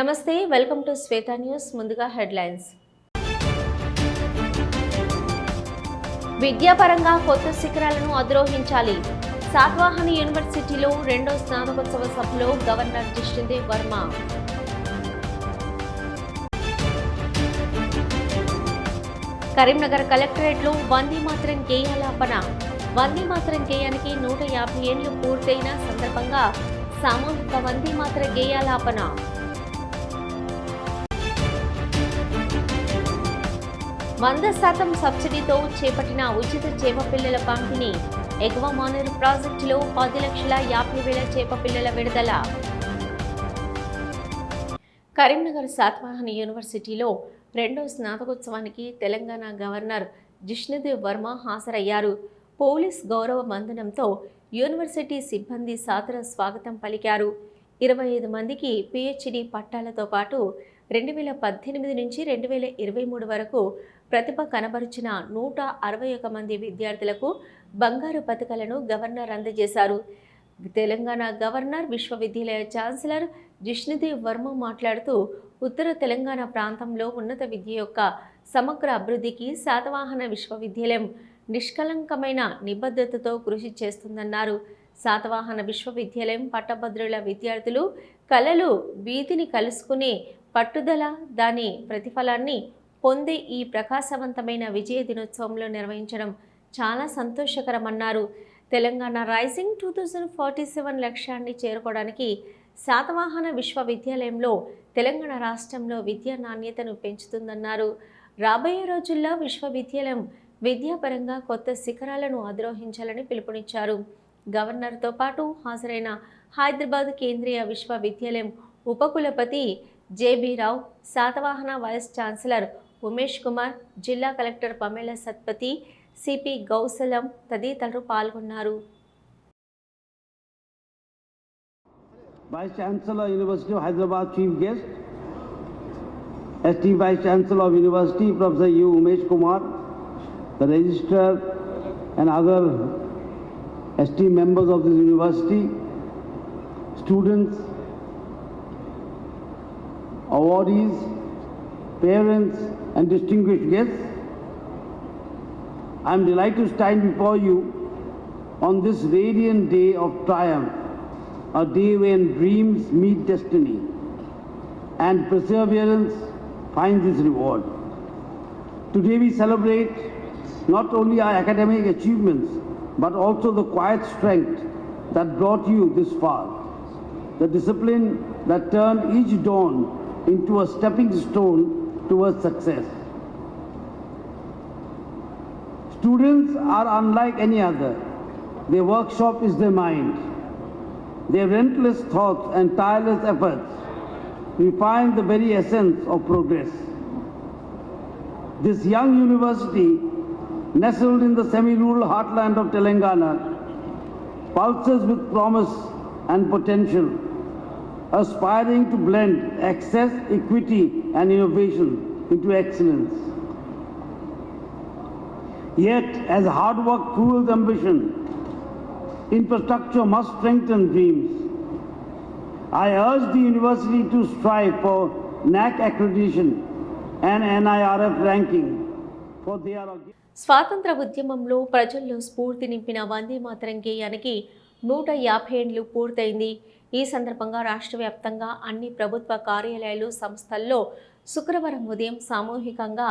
నమస్తే, welcome to Shweta news. ముందుగా headlines. విద్యాపరంగా కొత్త శిఖరాలను అధిరోహించాలి. శాతవాహన యూనివర్సిటీలో రెండో స్నాతకోత్సవ సభలో గవర్నర్ జిష్ణుదేవ్ వర్మ. కరీంనగర్ కలెక్టరేట్లో వందే మాతరం గేయాలాపన. వందే మాతరం గేయానికి 150 ఏళ్లు పూర్తయిన సందర్భంగా సామూహిక వందే మాతర గేయాలాపన. వంద శాతం సబ్సిడీతో చేపట్టిన ఉచిత చేపపిల్లల పంపిణీ. ఎగువ మానేరు ప్రాజెక్టులో 10,50,000 చేపపిల్లల విడుదల. కరీంనగర్ శాతవాహన యూనివర్సిటీలో రెండో స్నాతకోత్సవానికి తెలంగాణ గవర్నర్ జిష్ణుదేవ్ వర్మ హాజరయ్యారు. పోలీస్ గౌరవ వందనంతో యూనివర్సిటీ సిబ్బంది సాదర స్వాగతం పలికారు. 25 మందికి పిహెచ్డి పట్టాలతో పాటు 2018 నుంచి 2023 వరకు ప్రతిభ కనబరిచిన 161 మంది విద్యార్థులకు బంగారు పతకాలను గవర్నర్ అందజేశారు. తెలంగాణ గవర్నర్ విశ్వవిద్యాలయ ఛాన్సలర్ జిష్ణుదేవ్ వర్మ మాట్లాడుతూ, ఉత్తర తెలంగాణ ప్రాంతంలో ఉన్నత విద్య యొక్క సమగ్ర అభివృద్ధికి శాతవాహన విశ్వవిద్యాలయం నిష్కలంకమైన నిబద్ధతతో కృషి చేస్తుందన్నారు. శాతవాహన విశ్వవిద్యాలయం పట్టభద్రుల విద్యార్థులు కళలు వీధిని కలుసుకునే పట్టుదల, దాని ప్రతిఫలాన్ని పొందే ఈ ప్రకాశవంతమైన విజయ దినోత్సవంలో నిర్వహించడం చాలా సంతోషకరమన్నారు. తెలంగాణ రైజింగ్ 2047 లక్ష్యాన్ని చేరుకోవడానికి శాతవాహన విశ్వవిద్యాలయంలో తెలంగాణ రాష్ట్రంలో విద్యా నాణ్యతను పెంచుతుందన్నారు. రాబోయే రోజుల్లో విశ్వవిద్యాలయం విద్యాపరంగా కొత్త శిఖరాలను అధిరోహించాలని పిలుపునిచ్చారు. గవర్నర్తో పాటు హాజరైన హైదరాబాద్ కేంద్రీయ విశ్వవిద్యాలయం ఉపకులపతి జేబీ రావు, శాతవాహన వైస్ ఛాన్సలర్ ఉమేష్ కుమార్, జిల్లా కలెక్టర్ పమేల సత్పతి, సిపి గౌసలం తదితరులు పాల్గొన్నారు. Vice Chancellor University of Hyderabad Chief Guest, ST Vice Chancellor of University Professor U. Umesh Kumar, the Registrar and other ST members of this university, students, awardees, parents and distinguished guests, I am delighted to stand before you on this radiant day of triumph, a day when dreams meet destiny and perseverance finds its reward. Today we celebrate not only our academic achievements but also the quiet strength that brought you this far, the discipline that turned each dawn into a stepping stone towards success. Students are unlike any other. Their workshop is their mind. Their relentless thoughts and tireless efforts refine the very essence of progress. This young university, nestled in the semi-rural heartland of Telangana, pulses with promise and potential, aspiring to blend access, equity and innovation into excellence. Yet, as hard work fuels ambition, infrastructure must strengthen dreams. I urge the university to strive for NAC accreditation and NIRF ranking, for they are స్వాతంత్ర ఉద్యమంలో ప్రజల్లో స్ఫూర్తి నింపిన వందే మాతరం గేయానికి 150 ఏళ్లు పూర్తయింది. ఈ సందర్భంగా రాష్ట్ర వ్యాప్తంగా అన్ని ప్రభుత్వ కార్యాలయాలు, సంస్థల్లో శుక్రవారం ఉదయం సామూహికంగా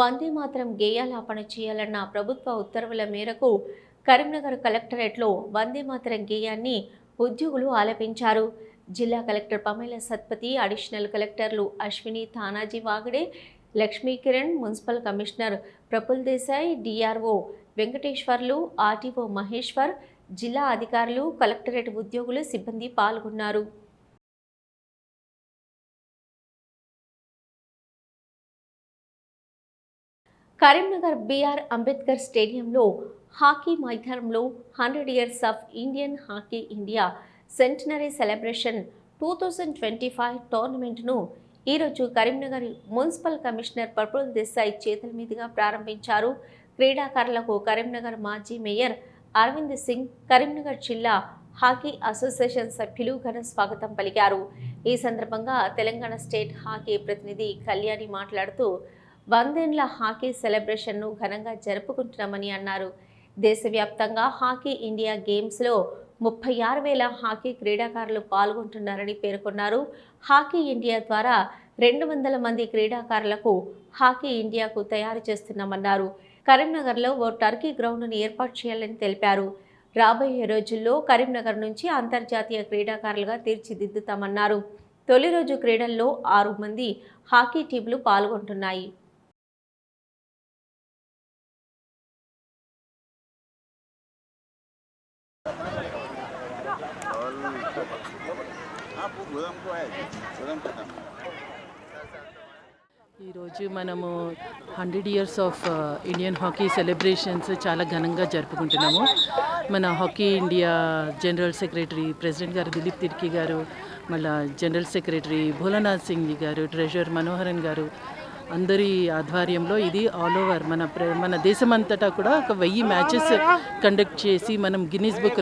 వందే మాతరం గేయాలాపన చేయాలన్న ప్రభుత్వ ఉత్తర్వుల మేరకు కరీంనగర్ కలెక్టరేట్లో వందే మాతరం గేయాన్ని ఉద్యోగులు ఆలపించారు. జిల్లా కలెక్టర్ పమేల సత్పతి, అడిషనల్ కలెక్టర్లు Ashwini, Tanaji Wagade, Lakshmi Kiran, municipal commissioner Praful Desai, DRO Venkateswarlu, RTO Maheshwar, జిల్లా అధికారులు, కలెక్టరేట్ ఉద్యోగులు, సిబ్బంది పాల్గొన్నారు. కరీంనగర్ బిఆర్ అంబేద్కర్ స్టేడియంలో హాకీ మైదానంలో 100 years of Indian hockey India centenary celebration 2025 టోర్నమెంట్ను ఈరోజు కరీంనగర్ మున్సిపల్ కమిషనర్ ప్రఫుల్ దేశాయ్ చేతుల మీదుగా ప్రారంభించారు. క్రీడాకారులకు కరీంనగర్ మాజీ మేయర్ అరవింద్ సింగ్, కరీంనగర్ జిల్లా హాకీ అసోసియేషన్ సభ్యులు ఘన స్వాగతం పలికారు. ఈ సందర్భంగా తెలంగాణ స్టేట్ హాకీ ప్రతినిధి కళ్యాణి మాట్లాడుతూ 100 ఏళ్ల హాకీ సెలబ్రేషన్ను ఘనంగా జరుపుకుంటున్నామని అన్నారు. దేశవ్యాప్తంగా హాకీ ఇండియా గేమ్స్లో 36,000 హాకీ క్రీడాకారులు పాల్గొంటున్నారని పేర్కొన్నారు. హాకీ ఇండియా ద్వారా 200 మంది క్రీడాకారులకు హాకీ ఇండియాకు తయారు చేస్తున్నామన్నారు. కరీంనగర్లో ఓ టర్కీ గ్రౌండ్ను ఏర్పాటు చేయాలని తెలిపారు. రాబోయే రోజుల్లో కరీంనగర్ నుంచి అంతర్జాతీయ క్రీడాకారులుగా తీర్చిదిద్దుతామన్నారు. తొలి రోజు క్రీడల్లో 6 మంది హాకీ టీంలు పాల్గొంటున్నాయి. ఈరోజు మనము 100 years of Indian hockey celebrations చాలా ఘనంగా జరుపుకుంటున్నాము. మన hockey India general secretary president గారు దిలీప్ తిర్కీ గారు, మళ్ళీ జనరల్ సెక్రటరీ భోలానాథ్ సింగ్ గారు, ట్రెజరర్ మనోహరన్ గారు అందరి ఆధ్వర్యంలో ఇది ఆల్ ఓవర్ మన దేశమంతటా కూడా ఒక 1000 మ్యాచెస్ కండక్ట్ చేసి మనం గిన్నీస్ బుక్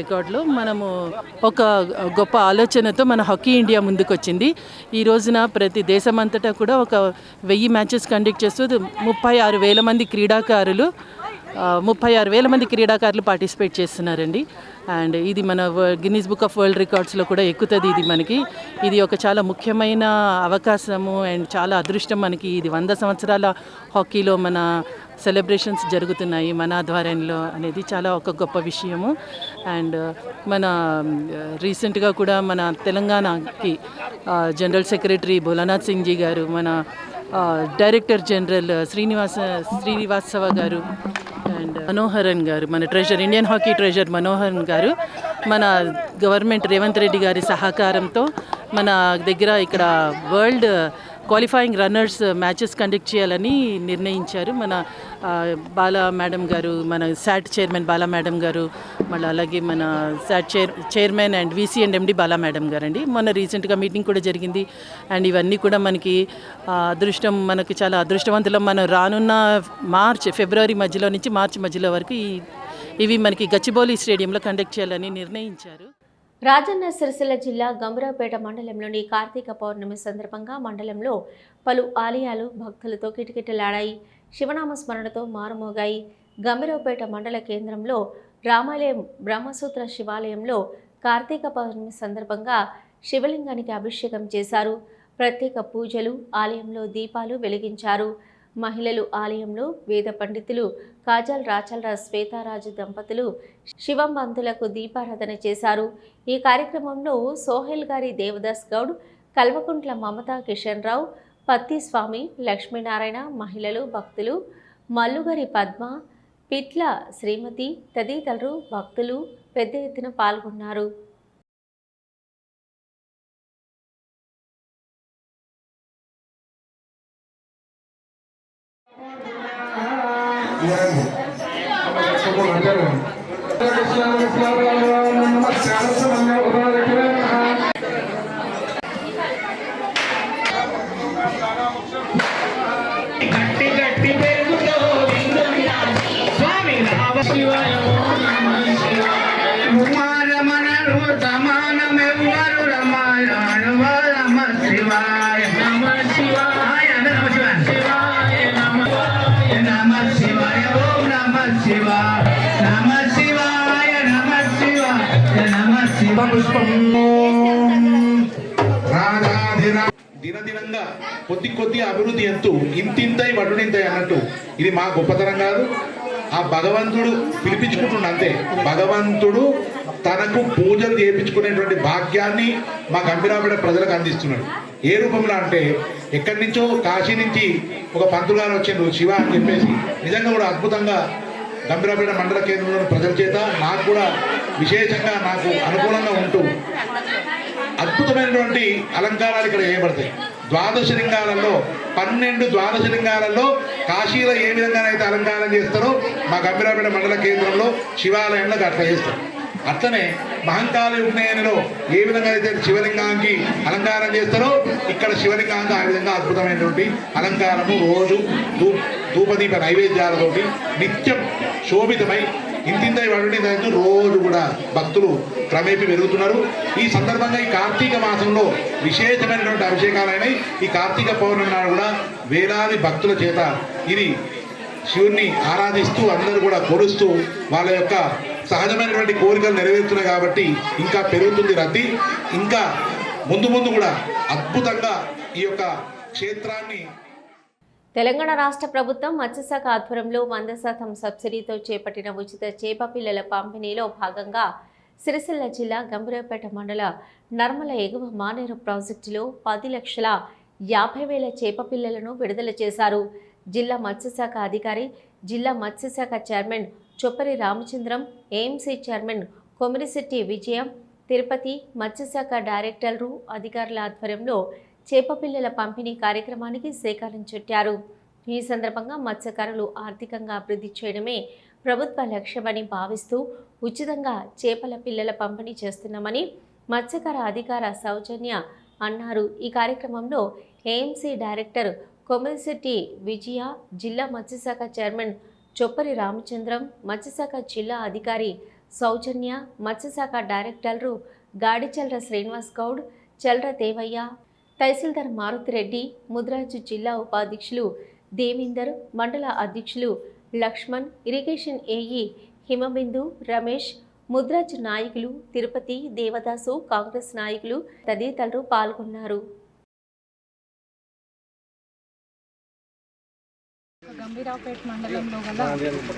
రికార్డ్లో మనము ఒక గొప్ప ఆలోచనతో మన హాకీ ఇండియా ముందుకొచ్చింది. ఈ రోజున ప్రతి దేశమంతటా కూడా ఒక 1000 మ్యాచెస్ కండక్ట్ చేస్తూ 36,000 మంది క్రీడాకారులు పార్టిసిపేట్ చేస్తున్నారండి. అండ్ ఇది మన గిన్నీస్ బుక్ ఆఫ్ వరల్డ్ రికార్డ్స్లో కూడా ఎక్కుతుంది. ఇది ఒక చాలా ముఖ్యమైన అవకాశము అండ్ చాలా అదృష్టం మనకి. ఇది 100 సంవత్సరాల హాకీలో మన సెలబ్రేషన్స్ జరుగుతున్నాయి మన ఆధ్వర్యంలో అనేది చాలా ఒక గొప్ప విషయము. అండ్ మన రీసెంట్గా కూడా మన తెలంగాణకి జనరల్ సెక్రటరీ భోలానాథ్ సింగ్ జీ గారు, మన డైరెక్టర్ జనరల్ శ్రీనివాసవ గారు అండ్ మనోహరన్ గారు, మన ఇండియన్ హాకీ ట్రెజర్ మనోహరన్ గారు మన గవర్నమెంట్ రేవంత్ రెడ్డి గారి సహకారంతో మన దగ్గర ఇక్కడ world qualifying runners matches conduct చేయాలని నిర్ణయించారు. మన బాలా మేడం గారు, మన శాట్ చైర్మన్ బాలా మేడం గారు, మళ్ళీ అలాగే మన SAT chairman and VC and MD Bala madam గారు అండి. మొన్న రీసెంట్గా మీటింగ్ కూడా జరిగింది. అండ్ ఇవన్నీ కూడా మనకి అదృష్టం, మనకి చాలా అదృష్టవంతులం. మనం రానున్న ఫిబ్రవరి మధ్యలో నుంచి మార్చి మధ్యలో వరకు ఇవి మనకి గచ్చిబౌలి స్టేడియంలో కండక్ట్ చేయాలని నిర్ణయించారు. రాజన్న సిరిసిల్ల జిల్లా గంభీరావుపేట మండలంలోని కార్తీక పౌర్ణమి సందర్భంగా మండలంలో పలు ఆలయాలు భక్తులతో కిటకిటలాడాయి. శివనామ స్మరణతో మారుమోగాయి. గంభీరావుపేట మండల కేంద్రంలో రామాలయం బ్రహ్మసూత్ర శివాలయంలో కార్తీక పౌర్ణమి సందర్భంగా శివలింగానికి అభిషేకం చేశారు. ప్రత్యేక పూజలు, ఆలయంలో దీపాలు వెలిగించారు. మహిళలు ఆలయంలో వేద పండితులు కాజల్ రాచల్రా శ్వేతారాజు దంపతులు శివంబంతులకు దీపారాధన చేశారు. ఈ కార్యక్రమంలో సోహెల్ గారి దేవదాస్ గౌడ్, కల్వకుంట్ల మమతా కిషన్ రావు, పత్తి స్వామి, లక్ష్మీనారాయణ, మహిళలు, భక్తులు, మల్లుగారి పద్మ, పిట్ల శ్రీమతి తదితరులు భక్తులు పెద్ద ఎత్తున పాల్గొన్నారు. దినదినంగా కొద్ది అభివృద్ధి ఎంతు ఇంతింతై వటుడింతై అన్నట్టు ఇది మా గొప్పతనం కాదు. ఆ భగవంతుడు పిలిపించుకుంటుండ అంతే. భగవంతుడు తనకు పూజలు చేయించుకునేటువంటి భాగ్యాన్ని మా గంభీరావుపేట ప్రజలకు అందిస్తున్నాడు. ఏ రూపంలో అంటే ఎక్కడి నుంచో కాశీ నుంచి ఒక పంతులు గారు వచ్చిండ్రు శివ అని చెప్పేసి నిజంగా కూడా అద్భుతంగా గంభీరావుపేట మండల కేంద్రంలోని ప్రజల చేత నాకు కూడా విశేషంగా నాకు అనుకూలంగా ఉంటూ అద్భుతమైనటువంటి అలంకారాలు ఇక్కడ చేయబడతాయి. 12 లింగాలలో కాశీలో ఏ విధంగానైతే అలంకారం చేస్తారో మా గంభీరావుపేట మండల కేంద్రంలో శివాలయంలో అట్లా చేస్తారు. అట్లనే మహంకాళ యుగ్నయనిలో ఏ విధంగా అయితే శివలింగానికి అలంకారం చేస్తారో ఇక్కడ శివలింగానికి ఆ విధంగా అద్భుతమైనటువంటి అలంకారము రోజు ధూపదీప నైవేద్యాలతోటి నిత్యం శోభితమై ఇంతింతై వడునింతై రోజు కూడా భక్తులు క్రమేపీ పెరుగుతున్నారు. ఈ సందర్భంగా ఈ కార్తీక మాసంలో విశేషమైనటువంటి అభిషేకాలైనవి. ఈ కార్తీక పౌర్ణమి నాడు కూడా వేలాది భక్తుల చేత ఇది శివుణ్ణి ఆరాధిస్తూ అందరూ కూడా కొలుస్తూ వాళ్ళ యొక్క సహజమైనటువంటి కోరికలు నెరవేరుతున్నాయి. కాబట్టి ఇంకా పెరుగుతుంది రద్దీ. ఇంకా ముందు ముందు కూడా అద్భుతంగా ఈ యొక్క క్షేత్రాన్ని. తెలంగాణ రాష్ట్ర ప్రభుత్వం మత్స్యశాఖ ఆధ్వర్యంలో 100% సబ్సిడీతో చేపట్టిన ఉచిత చేప పిల్లల పంపిణీలో భాగంగా సిరిసిల్ల జిల్లా గంభీరావుపేట మండల నర్మల ఎగువ మానేరు ప్రాజెక్టులో 10,50,000 చేప పిల్లలను విడుదల చేశారు. జిల్లా మత్స్యశాఖ అధికారి, జిల్లా మత్స్యశాఖ chairman Choppari Ramachandram, AMC chairman Komirisetti Vijayam, Tirupati మత్స్యశాఖ డైరెక్టర్లు అధికారుల ఆధ్వర్యంలో చేప పిల్లల పంపిణీ కార్యక్రమానికి శ్రీకారం చుట్టారు. ఈ సందర్భంగా మత్స్యకారులు ఆర్థికంగా అభివృద్ధి చేయడమే ప్రభుత్వ లక్ష్యమని భావిస్తూ ఉచితంగా చేపల పిల్లల పంపిణీ చేస్తున్నామని మత్స్యకార అధికార సౌజన్య అన్నారు. ఈ కార్యక్రమంలో ఏఎంసీ డైరెక్టర్ కొమిరిశెట్టి విజయ, జిల్లా మత్స్యశాఖ చైర్మన్ చొప్పరి రామచంద్రం, మత్స్యశాఖ జిల్లా అధికారి సౌజన్య, మత్స్యశాఖ డైరెక్టర్లు గాడిచల్ర శ్రీనివాస్ గౌడ్, చల్ర దేవయ్య, తహసీల్దార్ మారుతిరెడ్డి, ముద్రాజు జిల్లా ఉపాధ్యక్షులు దేవీందర్, మండల అధ్యక్షులు లక్ష్మణ్, ఇరిగేషన్ ఏఈ హిమబిందు, రమేష్, ముద్రాజు నాయకులు తిరుపతి, దేవదాసు, కాంగ్రెస్ నాయకులు తదితరులు పాల్గొన్నారు. గంభీరావుపేట మండలంలో గల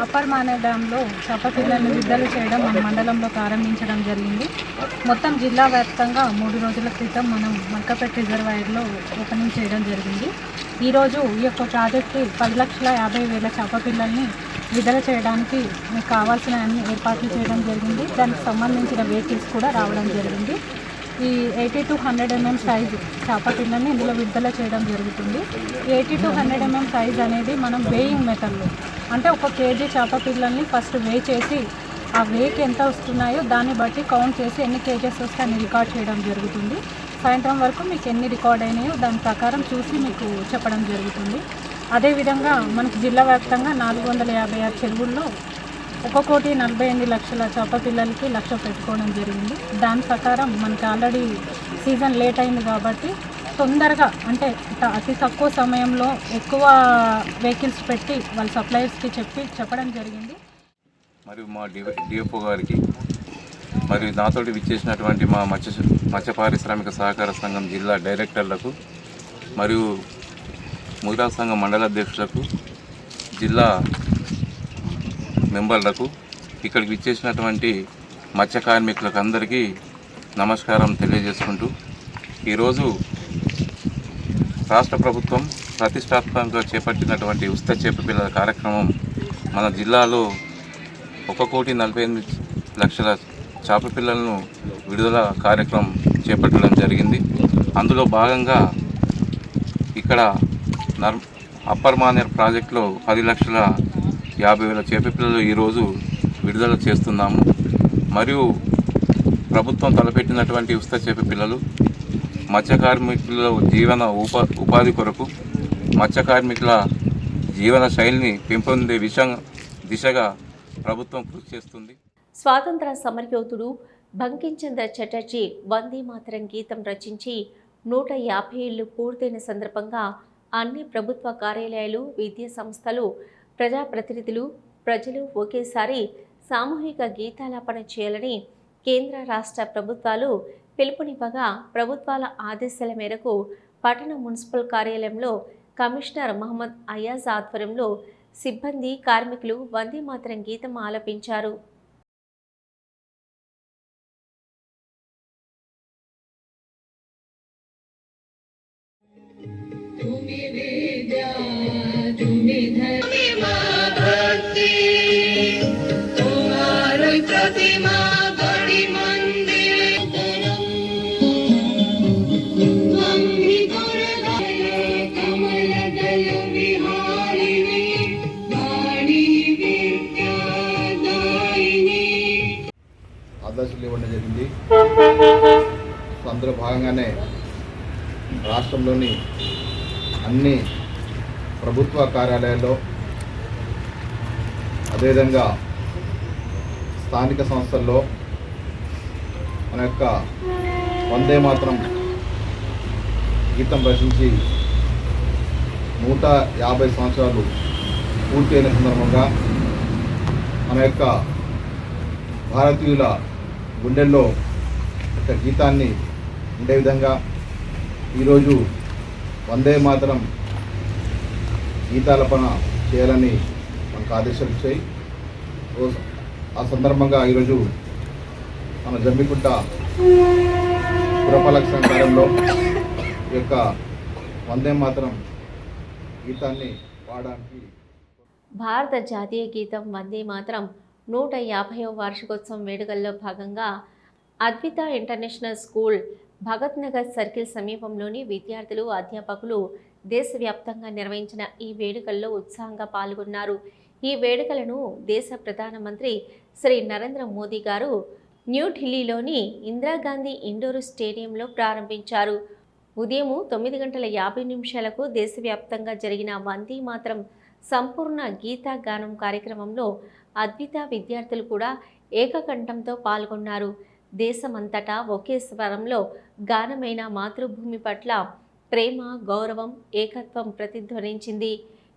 అప్పర్ మానేర్ డ్యాంలో చేప పిల్లలను విడుదల చేయడం మన మండలంలో ప్రారంభించడం జరిగింది. మొత్తం జిల్లా వ్యాప్తంగా 3 రోజుల క్రితం మనం మల్కపేట రిజర్వాయర్లో ఓపెనింగ్ చేయడం జరిగింది. ఈరోజు ఈ యొక్క ప్రాజెక్టు 10,50,000 చేప పిల్లల్ని విడుదల చేయడానికి మీకు కావాల్సిన అన్ని ఏర్పాట్లు చేయడం జరిగింది. దానికి సంబంధించిన వెహికల్స్ కూడా రావడం జరిగింది. ఈ 80 to 100 mm సైజు చేప పిల్లల్ని ఇందులో విడుదల చేయడం జరుగుతుంది. 80 to 100 mm సైజ్ అనేది మనం వేయింగ్ మెథడ్లో, అంటే 1 kg చేప పిల్లల్ని ఫస్ట్ వే చేసి ఆ వేకి ఎంత వస్తున్నాయో దాన్ని బట్టి కౌంట్ చేసి ఎన్ని కేజెస్ వస్తే అన్ని రికార్డ్ చేయడం జరుగుతుంది. సాయంత్రం వరకు మీకు ఎన్ని రికార్డ్ అయినాయో దాని ప్రకారం చూసి మీకు చెప్పడం జరుగుతుంది. అదేవిధంగా మనకు జిల్లా వ్యాప్తంగా 456 చెరువుల్లో 1,48,00,000 చేప పిల్లలకి లక్ష్య పెట్టుకోవడం జరిగింది. దాని ప్రకారం మనకి ఆల్రెడీ సీజన్ లేట్ అయింది కాబట్టి తొందరగా, అంటే అతి తక్కువ సమయంలో ఎక్కువ వెహికల్స్ పెట్టి వాళ్ళ సప్లయర్స్కి చెప్పడం జరిగింది. మరియు మా డిఎఫ్ఓ గారికి, మరియు నాతోటి విచ్చేసినటువంటి మా మత్స్య పారిశ్రామిక సహకార సంఘం జిల్లా డైరెక్టర్లకు, మరియు ముద్రా సంఘం మండల అధ్యక్షులకు, జిల్లా మెంబర్లకు, ఇక్కడికి విచ్చేసినటువంటి మత్స్య కార్మికులకు అందరికీ నమస్కారం తెలియజేసుకుంటూ, ఈరోజు రాష్ట్ర ప్రభుత్వం ప్రతిష్టాత్మకంగా చేపట్టినటువంటి ఉచిత చేప పిల్లల కార్యక్రమం మన జిల్లాలో 1,48,00,000 చేప పిల్లలను విడుదల కార్యక్రమం చేపట్టడం జరిగింది. అందులో భాగంగా ఇక్కడ అప్పర్ మానేర్ ప్రాజెక్టులో 10,50,000 చేప పిల్లలు ఈరోజు విడుదల చేస్తున్నాము. మరియు ప్రభుత్వం తలపెట్టినటువంటి ఉచిత చేప పిల్లలు మత్స్య కార్మికుల జీవన ఉపాధి కొరకు, మత్స్య కార్మికుల జీవన శైలిని పెంపొందే దిశగా ప్రభుత్వం కృషి చేస్తుంది. స్వాతంత్ర సమరయోధుడు బంకించంద్ర చటర్జీ వందే మాతరం గీతం రచించి 150 ఏళ్లు పూర్తయిన సందర్భంగా అన్ని ప్రభుత్వ కార్యాలయాలు, విద్యా సంస్థలు, ప్రజాప్రతినిధులు, ప్రజలు ఒకేసారి సామూహిక గీతాలాపన చేయాలని కేంద్ర రాష్ట్ర ప్రభుత్వాలు పిలుపునివ్వగా, ప్రభుత్వాల ఆదేశాల మేరకు పట్టణ మున్సిపల్ కార్యాలయంలో కమిషనర్ మహమ్మద్ అయాజ్ ఆధ్వర్యంలో సిబ్బంది, కార్మికులు వందే మాతరం గీతం ఆలపించారు. ఆదేశాలు ఇవ్వడం జరిగింది. అందులో భాగంగానే రాష్ట్రంలోని అన్ని ప్రభుత్వ కార్యాలయాల్లో, అదేవిధంగా స్థానిక సంస్థల్లో మన యొక్క వందే మాతరం గీతం రచించి 150 సంవత్సరాలు పూర్తయిన సందర్భంగా మన యొక్క భారతీయుల గుండెల్లో ఒక గీతాన్ని ఉండే విధంగా ఈరోజు వందే మాతరం గీతాలపన చేయాలని మనకు ఆదేశాలు వచ్చాయి. ఆ సందర్భంగా ఈరోజు మన జమ్మికుంట పురపాలక సంఘ కార్యంలో ఈ యొక్క వందే మాతరం గీతాన్ని పాడడానికి భారత జాతీయ గీతం వందే మాతరం 150వ వార్షికోత్సవం వేడుకల్లో భాగంగా Advitha international school Bhagat Nagar circle సమీపంలోని విద్యార్థులు అధ్యాపకులు దేశవ్యాప్తంగా నిర్వహించిన ఈ వేడుకల్లో ఉత్సాహంగా పాల్గొన్నారు. ఈ వేడుకలను దేశ ప్రధానమంత్రి శ్రీ నరేంద్ర మోదీ గారు న్యూఢిల్లీలోని ఇందిరాగాంధీ ఇండోర్ స్టేడియంలో ప్రారంభించారు. ఉదయం 9:50 దేశవ్యాప్తంగా జరిగిన వందే మాతరం సంపూర్ణ గీతా గానం కార్యక్రమంలో అద్విత విద్యార్థులు కూడా ఏకకంఠంతో పాల్గొన్నారు. దేశమంతటా ఒకే స్వరంలో గానమైన మాతృభూమి పట్ల ప్రేమ, గౌరవం, ఏకత్వం ప్రతిధ్వనించింది.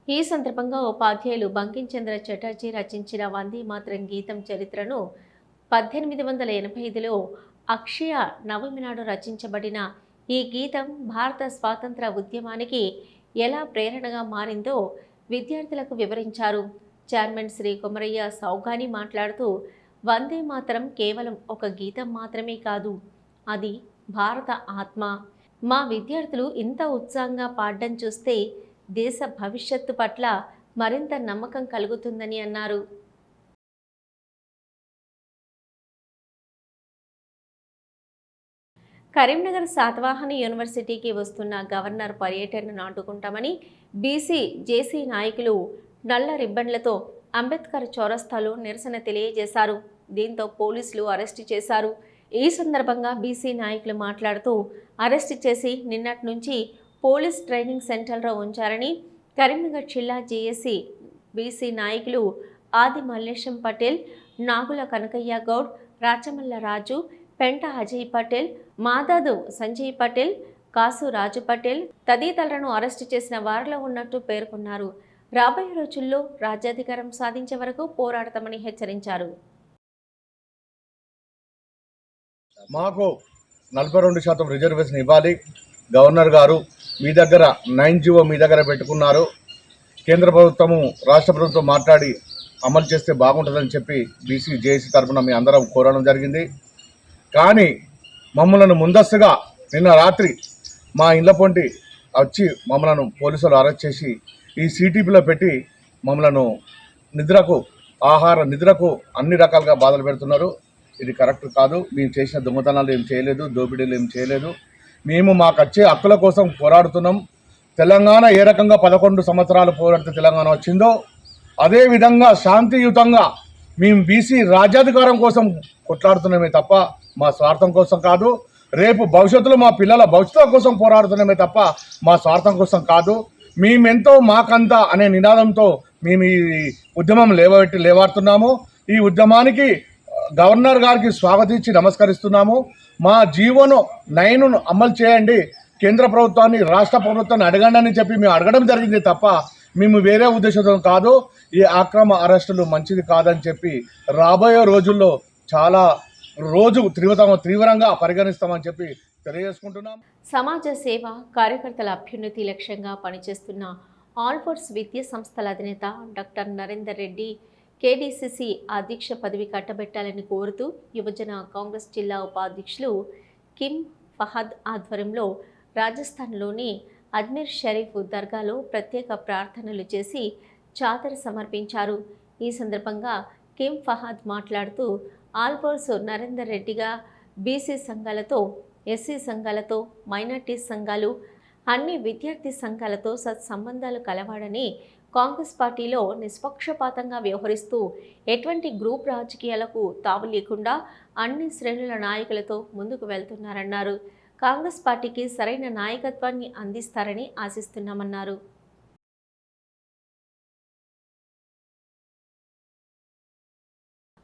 ఈ సందర్భంగా ఉపాధ్యాయులు బంకించంద్ర చటర్జీ రచించిన వందే మాతరం గీతం చరిత్రను 1885లో అక్షయ నవమి నాడు రచించబడిన ఈ గీతం భారత స్వాతంత్ర ఉద్యమానికి ఎలా ప్రేరణగా మారిందో విద్యార్థులకు వివరించారు. చైర్మన్ శ్రీ కొమరయ్య సౌగాని మాట్లాడుతూ వందే మాతరం కేవలం ఒక గీతం మాత్రమే కాదు, అది భారత ఆత్మ. మా విద్యార్థులు ఇంత ఉత్సాహంగా పాడడం చూస్తే దేశ భవిష్యత్తు పట్ల మరింత నమ్మకం కలుగుతుందని అన్నారు. కరీంనగర్ శాతవాహన యూనివర్సిటీకి వస్తున్న గవర్నర్ పర్యటనను అడ్డుకుంటామని బీసీ జేసీ నాయకులు నల్ల రిబ్బన్లతో అంబేద్కర్ చౌరస్తాలో నిరసన తెలియజేశారు. దీంతో పోలీసులు అరెస్టు చేశారు. ఈ సందర్భంగా బీసీ నాయకులు మాట్లాడుతూ అరెస్టు చేసి నిన్నటి నుంచి పోలీస్ ట్రైనింగ్ సెంటర్లో ఉంచారని, కరీంనగర్ జిల్లా జేఏసీ బీసీ నాయకులు ఆది మల్లేశం పటేల్, నాగుల కనకయ్య గౌడ్, రాచమల్ల రాజు, పెంట అజయ్ పటేల్, మాదాదు సంజయ్ పటేల్, కాసు రాజు పటేల్ తదితరులను అరెస్టు చేసిన వారిలో ఉన్నట్టు పేర్కొన్నారు. రాబోయే రోజుల్లో రాజ్యాధికారం సాధించే వరకు పోరాడతామని హెచ్చరించారు. మాకు 42% రిజర్వేషన్ ఇవ్వాలి. గవర్నర్ గారు మీ దగ్గర 9 జీవో మీ దగ్గర పెట్టుకున్నారు. కేంద్ర ప్రభుత్వము రాష్ట్ర ప్రభుత్వం మాట్లాడి అమలు చేస్తే బాగుంటుందని చెప్పి బీసీ జేఏసీ తరఫున మీ అందరం కోరడం జరిగింది. కానీ మమ్మల్ని ముందస్తుగా నిన్న రాత్రి మా ఇళ్ల పొంటి వచ్చి మమ్మల్ని పోలీసులు అరెస్ట్ చేసి ఈ సిటీపీలో పెట్టి మమ్మల్ని నిద్రకు అన్ని రకాలుగా బాధలు పెడుతున్నారు. ఇది కరెక్ట్ కాదు. మేము చేసిన దొంగతనాలు ఏం చేయలేదు, దోపిడీలు ఏం చేయలేదు. మేము మాకు వచ్చే హక్కుల కోసం పోరాడుతున్నాం. తెలంగాణ ఏ రకంగా 11 సంవత్సరాలు పోరాడితే తెలంగాణ వచ్చిందో అదేవిధంగా శాంతియుతంగా మేము బీసీ రాజ్యాధికారం కోసం కొట్లాడుతున్నామే తప్ప మా స్వార్థం కోసం కాదు. రేపు భవిష్యత్తులో మా పిల్లల భవిష్యత్తు కోసం పోరాడుతున్నామే తప్ప మా స్వార్థం కోసం కాదు. మేమెంతో మాకంతా అనే నినాదంతో మేము ఈ ఉద్యమం లేవాడుతున్నాము. ఈ ఉద్యమానికి గవర్నర్ గారికి స్వాగతించి నమస్కరిస్తున్నాము. మా జీవోను 9ను అమలు చేయండి, కేంద్ర ప్రభుత్వాన్ని రాష్ట్ర ప్రభుత్వాన్ని అడగండి అని చెప్పి మేము అడగడం జరిగింది తప్ప మేము వేరే ఉద్దేశంతో కాదు. ఈ అక్రమ అరెస్టులు మంచిది కాదని చెప్పి రాబోయే రోజుల్లో చాలా తీవ్రంగా పరిగణిస్తామని చెప్పి తెలియజేసుకుంటున్నాం. సమాజ సేవ, కార్యకర్తల అభ్యున్నతి లక్ష్యంగా పనిచేస్తున్న ఆల్ఫోర్స్ విద్యా సంస్థల అధినేత డాక్టర్ నరేందర్ రెడ్డి కేడీసీసీ అధ్యక్ష పదవి కట్టబెట్టాలని కోరుతూ యువజన కాంగ్రెస్ జిల్లా ఉపాధ్యక్షులు కిమ్ ఫహద్ ఆధ్వర్యంలో రాజస్థాన్లోని అజ్మీర్ షరీఫ్ దర్గాలో ప్రత్యేక ప్రార్థనలు చేసి చాదర్ సమర్పించారు. ఈ సందర్భంగా కిమ్ ఫహద్ మాట్లాడుతూ ఆల్ఫోర్స్ నరేందర్ రెడ్డిగా బీసీ సంఘాలతో, ఎస్సీ సంఘాలతో, మైనార్టీ సంఘాలు, అన్ని విద్యార్థి సంఘాలతో సత్సంబంధాలు కలవాడని, కాంగ్రెస్ పార్టీలో నిష్పక్షపాతంగా వ్యవహరిస్తూ ఎటువంటి గ్రూప్ రాజకీయాలకు తావు లేకుండా అన్ని శ్రేణుల నాయకులతో ముందుకు వెళ్తున్నారన్నారు. కాంగ్రెస్ పార్టీకి సరైన నాయకత్వాన్ని అందిస్తారని ఆశిస్తున్నామన్నారు.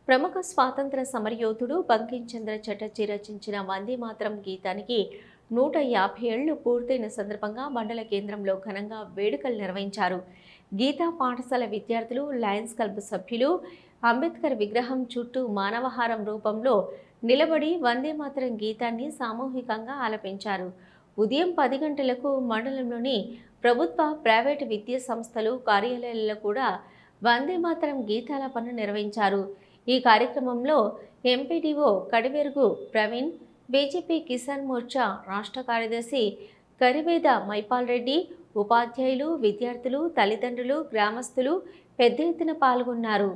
ప్రముఖ స్వాతంత్ర సమరయోధుడు బంకించంద్ర చటర్జీ రచించిన వందే మాతరం గీతానికి 150 ఏళ్లు పూర్తయిన సందర్భంగా మండల కేంద్రంలో ఘనంగా వేడుకలు నిర్వహించారు. గీతా పాఠశాల విద్యార్థులు, లయన్స్ క్లబ్ సభ్యులు అంబేద్కర్ విగ్రహం చుట్టూ మానవహారం రూపంలో నిలబడి వందే మాతరం గీతాన్ని సామూహికంగా ఆలపించారు. ఉదయం 10 గంటలకు మండలంలోని ప్రభుత్వ, ప్రైవేటు విద్యా సంస్థలు, కార్యాలయాలలో కూడా వందే మాతరం గీతాలాపన నిర్వహించారు. ఈ కార్యక్రమంలో ఎంపీడీఓ కడివెరుగు ప్రవీణ్, బీజేపీ కిసాన్ మోర్చా రాష్ట్ర కార్యదర్శి కరివేద మైపాల్ రెడ్డి, ఉపాధ్యాయులు, విద్యార్థులు, తల్లిదండ్రులు, గ్రామస్తులు పెద్ద ఎత్తున పాల్గొన్నారు.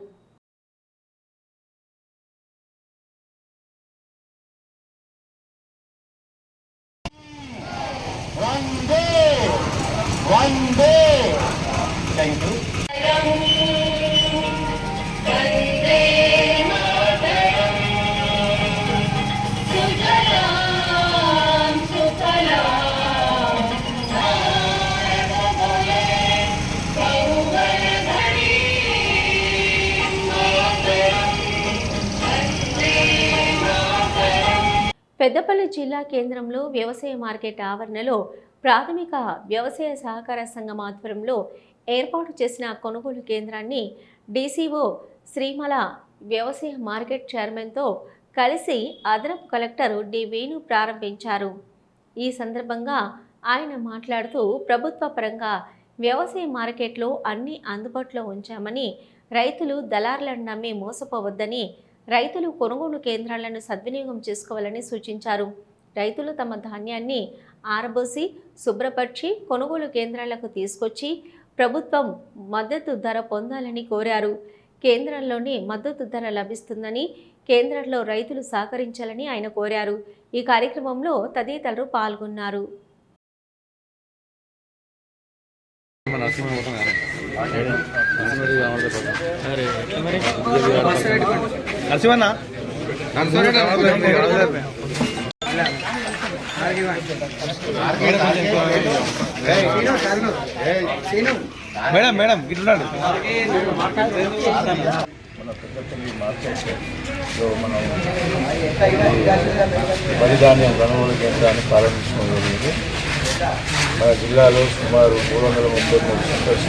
పెద్దపల్లి జిల్లా కేంద్రంలో వ్యవసాయ మార్కెట్ ఆవరణలో ప్రాథమిక వ్యవసాయ సహకార సంఘం ఆధ్వర్యంలో ఏర్పాటు చేసిన కొనుగోలు కేంద్రాన్ని డీసీఓ శ్రీమల వ్యవసాయ మార్కెట్ చైర్మన్తో కలిసి అదనపు కలెక్టర్ డి వేణు ప్రారంభించారు. ఈ సందర్భంగా ఆయన మాట్లాడుతూ ప్రభుత్వ పరంగా వ్యవసాయ మార్కెట్లో అన్ని అందుబాటులో ఉంచామని, రైతులు దళారులను నమ్మి మోసపోవద్దని, రైతులు కొనుగోలు కేంద్రాలను సద్వినియోగం చేసుకోవాలని సూచించారు. రైతులు తమ ధాన్యాన్ని ఆరబోసి శుభ్రపరిచి కొనుగోలు కేంద్రాలకు తీసుకొచ్చి ప్రభుత్వం మద్దతు ధర పొందాలని కోరారు. కేంద్రంలోనే మద్దతు ధర లభిస్తుందని, కేంద్రంలో రైతులు సహకరించాలని ఆయన కోరారు. ఈ కార్యక్రమంలో తదితరులు పాల్గొన్నారు. మేడం మేడం ఇట్లాండి మన పెద్దపల్లి మార్కెట్లో మనం వరి ధాన్యం కొనుగోలు కేంద్రాన్ని ప్రారంభించడం జరిగింది. మన జిల్లాలో సుమారు 333 సెంటర్స్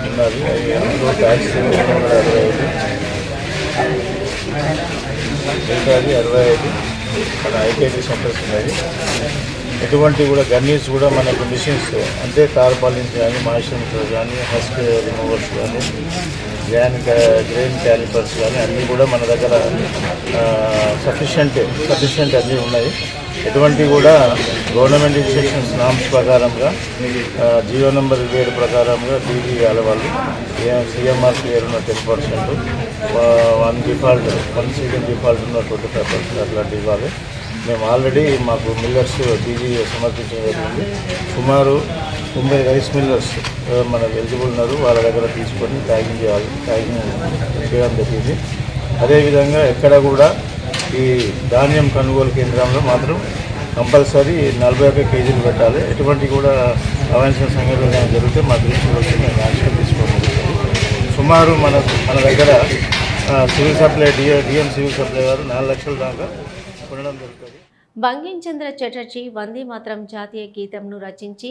ఉన్నవి. అందులో ట్యాక్స్ 365, మిగతాది 65 మన ఐకేజీ సెంటర్స్ ఉన్నాయి. ఎటువంటి కూడా గన్నీస్ కూడా మనకు మిషన్స్ అంటే తార్పాలిన్స్ కానీ, మాయిశ్చర్ కానీ, హస్క్ రిమూవర్స్ కానీ, గ్రెయిన్ క్యాలిపర్స్ కానీ అన్నీ కూడా మన దగ్గర సఫిషియంట్ అన్నీ ఉన్నాయి. ఎటువంటి కూడా గవర్నమెంట్ ఇన్స్ట్రక్షన్స్ నామ్స్ ప్రకారంగా జియో నెంబర్ 27 ప్రకారంగా డీడీ ఇవ్వాలి. వాళ్ళు సిఎంఆర్ క్లియర్ ఉన్న 10%, 1 సీజన్ డిఫాల్ట్ ఉన్న 25% అట్లాంటివి ఇవ్వాలి. మేము ఆల్రెడీ మాకు మిల్లర్స్ డీజీ సమర్పించడం జరిగింది. సుమారు 90 రైస్ మిల్లర్స్ మనకు ఎలిజిబుల్ ఉన్నారు. వాళ్ళ దగ్గర తీసుకొని ట్యాగింగ్ చేయడం జరిగింది. అదేవిధంగా ఎక్కడ కూడా ఈ ధాన్యం కొనుగోలు కేంద్రంలో మాత్రం కంపల్సరీ 41 కేజీలు పెట్టాలి. ఎటువంటి కూడా అవాంఛనీయ సంఘటనలు జరిగితే మా దృష్టికి వచ్చి మేము యాక్షన్ తీసుకోవడం జరుగుతుంది. సుమారు మన దగ్గర civil supply DM civil supply గారు 4 లక్షల దాకా కొనడం జరుగుతుంది. బంకించంద్ర చటర్జీ వందే మాతరం జాతీయ గీతంను రచించి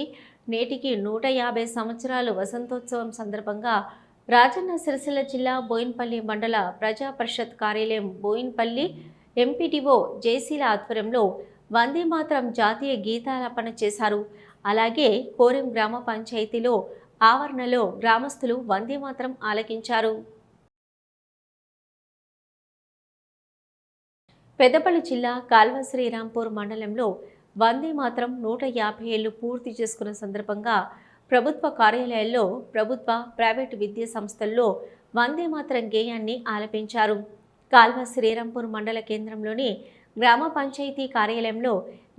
నేటికి 150 సంవత్సరాలు వసంతోత్సవం సందర్భంగా రాజన్న సిరిసిల్ల జిల్లా బోయిన్పల్లి మండల ప్రజా పరిషత్ కార్యాలయం బోయిన్పల్లి ఎంపీడీఓ జేసీల ఆధ్వర్యంలో వందే మాతరం జాతీయ గీతాలాపన చేశారు. అలాగే కోరెం గ్రామ పంచాయతీలో ఆవరణలో గ్రామస్తులు వందే మాతరం ఆలకించారు. పెద్దపల్లి జిల్లా కాల్వ శ్రీరాంపూర్ మండలంలో వందే మాతరం 150 ఏళ్లు పూర్తి చేసుకున్న సందర్భంగా ప్రభుత్వ కార్యాలయాల్లో, ప్రభుత్వ, ప్రైవేటు విద్యా సంస్థల్లో వందే మాతరం గేయాన్ని ఆలపించారు. కాల్వ శ్రీరాంపూర్ మండల కేంద్రంలోని గ్రామ పంచాయతీ కార్యాలయంలో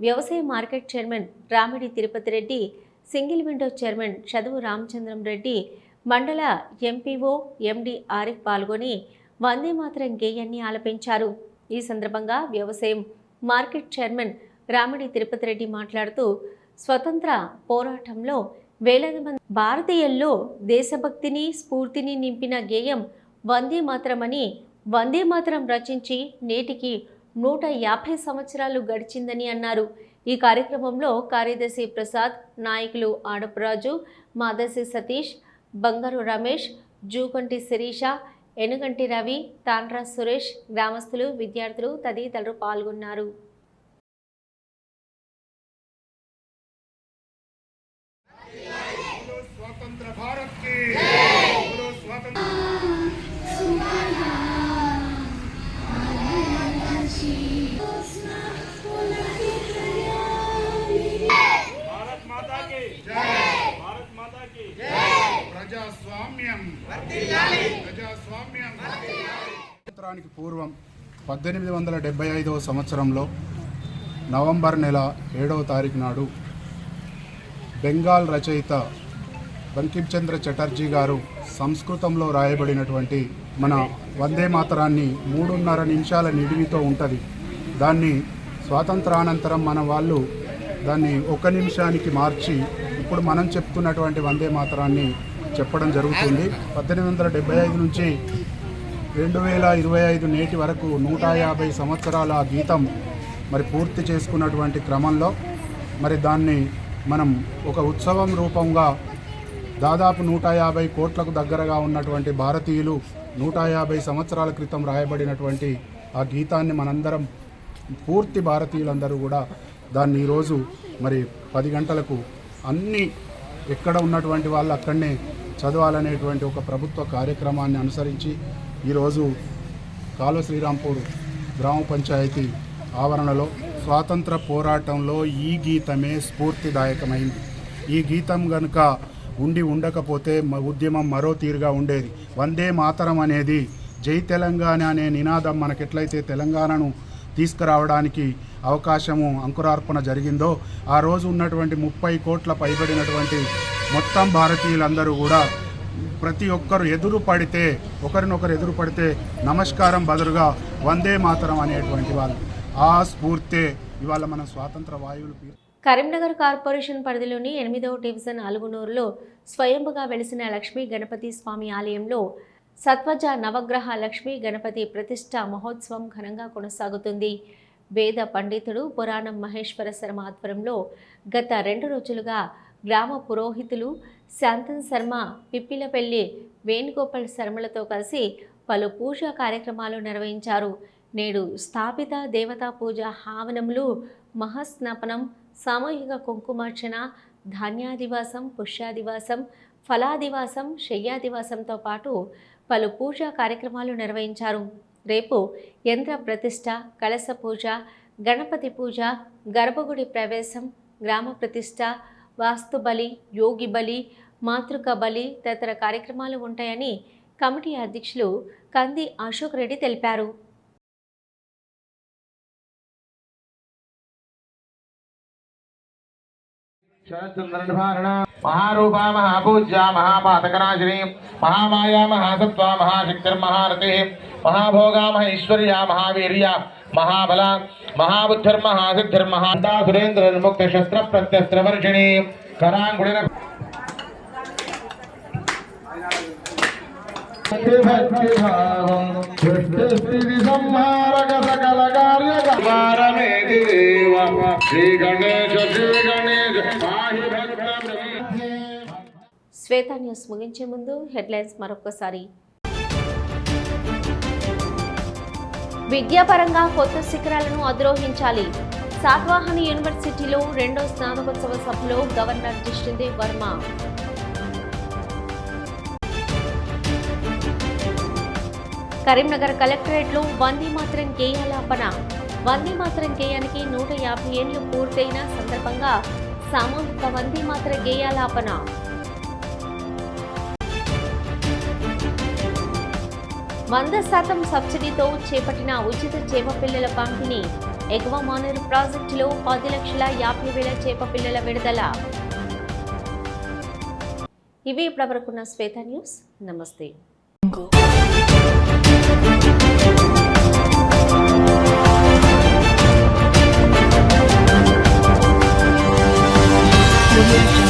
వ్యవసాయ market chairman Ramidi Tirupati Reddy, single window chairman చదువు రామచంద్రం రెడ్డి, మండల ఎంపీఓ ఎండి ఆరిఫ్ పాల్గొని వందే మాతరం గేయాన్ని ఆలపించారు. ఈ సందర్భంగా వ్యవసాయం మార్కెట్ చైర్మన్ రామిడి తిరుపతి రెడ్డి మాట్లాడుతూ స్వతంత్ర పోరాటంలో వేలాది మంది భారతీయుల్లో దేశభక్తిని, స్ఫూర్తిని నింపిన గేయం వందే మాతరమని వందే మాతరం రచించి నేటికి 150 సంవత్సరాలు గడిచిందని అన్నారు. ఈ కార్యక్రమంలో కార్యదర్శి ప్రసాద్, నాయకులు ఆడపరాజు, మాదసి సతీష్, బంగారు రమేష్, జూకంటి శిరీష, ఎనుగంటి రవి, తాండ్రా సురేష్, గ్రామస్తులు, విద్యార్థులు తదితరులు పాల్గొన్నారు. స్వాతంత్రానికి పూర్వం 1875వ సంవత్సరంలో నవంబర్ నెల 7వ తారీఖు నాడు బెంగాల్ రచయిత బంకించంద్ర చటర్జీ గారు సంస్కృతంలో రాయబడినటువంటి మన వందే మాతరాన్ని 3.5 నిమిషాల నిడివితో ఉంటుంది. దాన్ని స్వాతంత్రానంతరం మన వాళ్ళు దాన్ని 1 నిమిషానికి మార్చి ఇప్పుడు మనం చెప్తున్నటువంటి వందే మాతరాన్ని చెప్పడం జరుగుతుంది. 1875 నుంచి 2025 నేటి వరకు 150 సంవత్సరాల గీతం మరి పూర్తి చేసుకున్నటువంటి క్రమంలో మరి దాన్ని మనం ఒక ఉత్సవం రూపంగా దాదాపు 150 కోట్లకు దగ్గరగా ఉన్నటువంటి భారతీయులు 150 సంవత్సరాల క్రితం రాయబడినటువంటి ఆ గీతాన్ని మనందరం పూర్తి భారతీయులందరూ కూడా దాన్ని ఈరోజు మరి 10 గంటలకు అన్ని ఎక్కడ ఉన్నటువంటి వాళ్ళు అక్కడనే చదవాలనేటువంటి ఒక ప్రభుత్వ కార్యక్రమాన్ని అనుసరించి ఈరోజు కాలువ శ్రీరాంపూర్ గ్రామ పంచాయతీ ఆవరణలో స్వాతంత్ర పోరాటంలో ఈ గీతమే స్ఫూర్తిదాయకమైంది. ఈ గీతం కనుక ఉండకపోతే ఉద్యమం మరో తీరుగా ఉండేది. వందే మాతరం అనేది జై తెలంగాణ అనే నినాదం మనకెట్లయితే తెలంగాణను తీసుకురావడానికి అవకాశము అంకురార్పణ జరిగిందో ఆ రోజు ఉన్నటువంటి 30 కోట్ల పైబడినటువంటి మొత్తం భారతీయులందరూ కూడా ప్రతి ఒక్కరు ఒకరినొకరు ఎదురు పడితే నమస్కారం బదులుగా వందే మాతరం అనేటువంటి వాళ్ళు ఆ స్ఫూర్తే ఇవాళ మన స్వాతంత్ర వాయువులు. కరీంనగర్ కార్పొరేషన్ పరిధిలోని 8వ డివిజన్ అలుగునూరులో స్వయంభుగా వెలిసిన లక్ష్మీ గణపతి స్వామి ఆలయంలో సత్వజ నవగ్రహ లక్ష్మీ గణపతి ప్రతిష్ఠ మహోత్సవం ఘనంగా కొనసాగుతుంది. వేద పండితుడు పురాణం మహేశ్వర శర్మ ఆధ్వర్యంలో గత 2 రోజులుగా గ్రామ పురోహితులు శాంతన్ శర్మ, పిప్పిలపల్లి వేణుగోపాల్ శర్మలతో కలిసి పలు పూజా కార్యక్రమాలు నిర్వహించారు. నేడు స్థాపిత దేవతా పూజ హావనములు, మహాస్నాపనం, సామూహిక కుంకుమార్చన, ధాన్యాదివాసం, పుష్యాదివాసం, ఫలాదివాసం, శయ్యాదివాసంతో పాటు పలు పూజా కార్యక్రమాలు నిర్వహించారు. రేపు యంత్ర ప్రతిష్ఠ, కలశ పూజ, గణపతి పూజ, గర్భగుడి ప్రవేశం, గ్రామ ప్రతిష్ఠ, వాస్తు బలి, యోగి బలి, మాతృక బలి తదితర కార్యక్రమాలు ఉంటాయని కమిటీ అధ్యక్షులు కంది అశోక్ రెడ్డి తెలిపారు. महारूपा महापूज्या महापातकनाशिनी महामाया महासत्वा महाशक्तिर्महारति महाभोगा महेश्वर्या महावीर्या महाबला महाबुद्धिर्महासिद्धिर्महांता सुरेंद्र मुक्त शस्त्र प्रत्यस्त्र वर्षिणी करांगुलिन శ్వేత న్యూస్ ముగించే ముందు హెడ్లైన్స్ మరొకసారి. విద్యాపరంగా కొత్త శిఖరాలను అధిరోహించాలి. సాట్వాహన్ యూనివర్సిటీలో 2వ స్నాతకోత్సవ సభలో గవర్నర్ జిష్ణుదేవ్ వర్మ. కరీంనగర్ కలెక్టరేట్లో వందే మాతరం గేయాలాపన. వందే మాతరం గేయానికి 150 ఏళ్లు పూర్తయిన సందర్భంగా సామూహిక వందే మాతర గేయాలాపన. %100 సబ్సిడీతో చేపట్టిన ఉచిత చేప పిల్లల పంపిణీ. ఎగువ మానేరు ప్రాజెక్టులో 10,50,000 చేప పిల్లల విడుదల. ఇవి ఇప్పటివరకున్న శ్వేత న్యూస్. నమస్తే. Thank you.